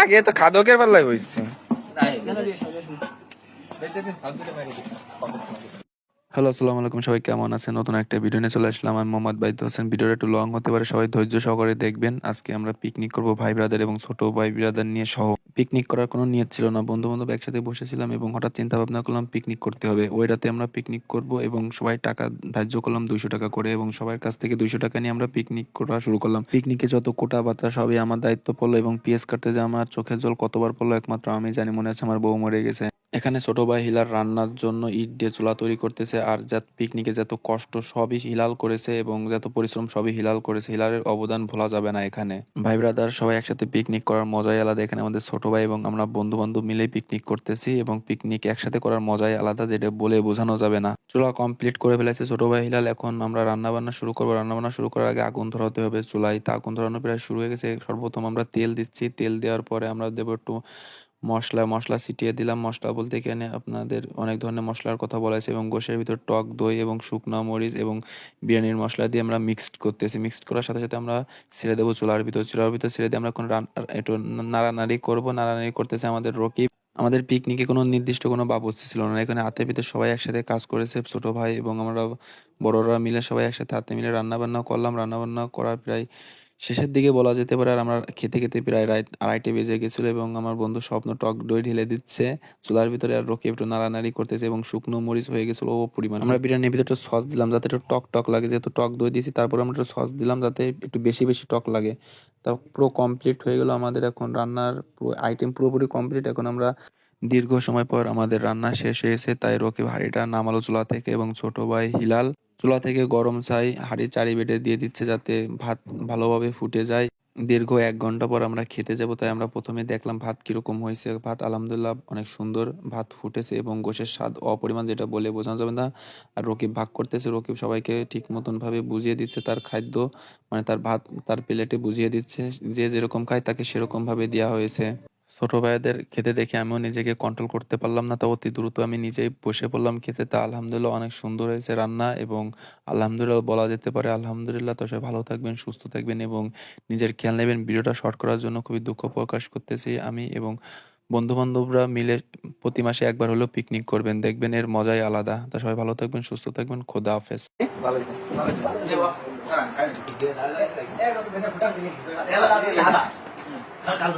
আগে তো খাদকের পাল্লাই হয়েছে। হ্যালো, আসসালামু আলাইকুম, সবাই কেমন আছেন? নতুন একটা ভিডিও নিয়ে চলে আসলাম। আমি মোহাম্মদ বাইদ হোসেন। ভিডিওটা একটু লং হতে পারে, সবাই ধৈর্য সহকারে দেখবেন। আজকে আমরা পিকনিক করব ভাই ব্রাদার এবং ছোট ভাই ব্রাদার নিয়ে সহ। পিকনিক করার কোনো নিয়ত ছিল না, বন্ধু বান্ধব একসাথে বসেছিলাম এবং হঠাৎ চিন্তা ভাবনা করলাম পিকনিক করতে হবে। ওই রাতে আমরা পিকনিক করব এবং সবাই টাকা ধার্য করলাম 200 টাকা করে, এবং সবার কাছ থেকে 200 টাকা নিয়ে আমরা পিকনিক করা শুরু করলাম। পিকনিকে যত কোটা বাতা সবই আমার দায়িত্ব পড়লো, এবং পিএস কাটতে যে আমার চোখের জল কতবার পড়লো একমাত্র আমি জানি। মনে আছে আমার বউ মরে গেছে। এখানে ছোট ভাই হিলাল রান্নার জন্য ইট দিয়ে চুলা তৈরি করতেছে, আর পিকনিকে যত কষ্ট সবই হিলাল করেছে এবং যত পরিশ্রম সবই হিলাল করেছে। হিলালের অবদান ভোলা যাবে না এখানে। ভাই ব্রাদার সবাই একসাথে পিকনিক করার মজাই আলাদা। এখানে আমাদের ছোট ভাই এবং আমরা বন্ধু বান্ধব মিলে পিকনিক করতেছি, এবং পিকনিক একসাথে করার মজাই আলাদা, যেটা বলে বোঝানো যাবে না। চুলা কমপ্লিট করে ফেলেছে ছোট ভাই হিলাল। এখন আমরা রান্না বান্না শুরু করবো। রান্না বান্না শুরু করার আগে আগুন ধরাতে হবে চুলায়। তা আগুন ধরানো প্রায় শুরু হয়ে গেছে। সর্বপ্রথম আমরা তেল দিচ্ছি। তেল দেওয়ার পরে আমরা দেবো একটু মশলা ছিটিয়ে দিলাম। মশলা বলতে এখানে আপনাদের অনেক ধরনের মশলার কথা বলা হয়েছে, এবং গোশের ভিতর টক দই এবং শুকনো মরিচ এবং বিরিয়ানির মশলা দিয়ে আমরা মিক্সড করতেছি। মিক্সড করার সাথে সাথে আমরা ছেড়ে দেবো চুলার ভিতর। ছেড়ে দিয়ে আমরা এখন একটু নাড়ানাড়ি করবো। নাড়ানাড়ি করতেছে আমাদের রকিব। আমাদের পিকনিকে কোনো নির্দিষ্ট কোনো বাবুর্চি ছিল না, এখানে হাতে পিতে সবাই একসাথে কাজ করেছে। ছোট ভাই এবং আমরা বড়রা মিলে সবাই একসাথে হাতে মিলে রান্না বান্না করলাম। রান্না বান্না করার প্রায় শেষের দিকে বলা যেতে পারে। আর আমরা খেতে খেতে প্রায় রাত 2:30 বেজে গেছিল, এবং আমার বন্ধু স্বপ্ন টক দই ঢেলে দিচ্ছে চুলার ভিতরে, আর রকি একটু নাড়ানাড়ি করতেছে, এবং শুকনো মরিচ হয়ে গেছিল ও পরিমাণ। আমরা বিরিয়ানির ভিতরে একটু সস দিলাম যাতে একটু টক টক লাগে, যেহেতু টক দই দিয়েছি। তারপর আমরা একটু সস দিলাম যাতে একটু বেশি বেশি টক লাগে। তা পুরো কমপ্লিট হয়ে গেল আমাদের। এখন রান্নার পুরো আইটেম পুরোপুরি কমপ্লিট। এখন আমরা দীর্ঘ সময় পর আমাদের রান্না শেষ হয়েছে, তাই রকিব হাঁড়িটা নামালো চুলা থেকে, এবং ছোট ভাই হিলাল চুলা থেকে গরম চাই হাঁড়ির চারি বেডে দিয়ে দিচ্ছে যাতে ভাত ভালোভাবে ফুটে যায়। দীর্ঘ 1 ঘন্টা পর আমরা খেতে যাব, তাই আমরা প্রথমে দেখলাম ভাত কিরকম হয়েছে। ভাত আলহামদুলিল্লাহ অনেক সুন্দর ভাত ফুটেছে, এবং গোশের স্বাদ অপরিমাণ, যেটা বলে বোঝানো যাবে না। আর রকিব ভাগ করতেছে। রকিব সবাইকে ঠিক মতন ভাবে বুঝিয়ে দিচ্ছে তার খাদ্য, মানে তার ভাত তার প্লেটে বুঝিয়ে দিচ্ছে। যে যেরকম খায় তাকে সেরকম ভাবে দেওয়া হয়েছে। ছোট ভাইদের খেতে দেখে আমিও নিজেকে কন্ট্রোল করতে পারলাম না, তা অতি দ্রুত আমি নিজেই বসে পড়লাম খেতে। তা আলহামদুলিল্লাহ অনেক সুন্দর হয়েছে রান্না, এবং আলহামদুলিল্লাহ বলা যেতে পারে আলহামদুলিল্লাহ। তো সবাই ভালো থাকবেন, সুস্থ থাকবেন এবং নিজের খেয়াল নেবেন। ভিডিওটা শর্ট করার জন্য খুবই দুঃখ প্রকাশ করতেছি আমি, এবং বন্ধু বান্ধবরা মিলে প্রতি মাসে একবার হলেও পিকনিক করবেন, দেখবেন এর মজাই আলাদা। তা সবাই ভালো থাকবেন, সুস্থ থাকবেন। খোদা হাফেজ। কাল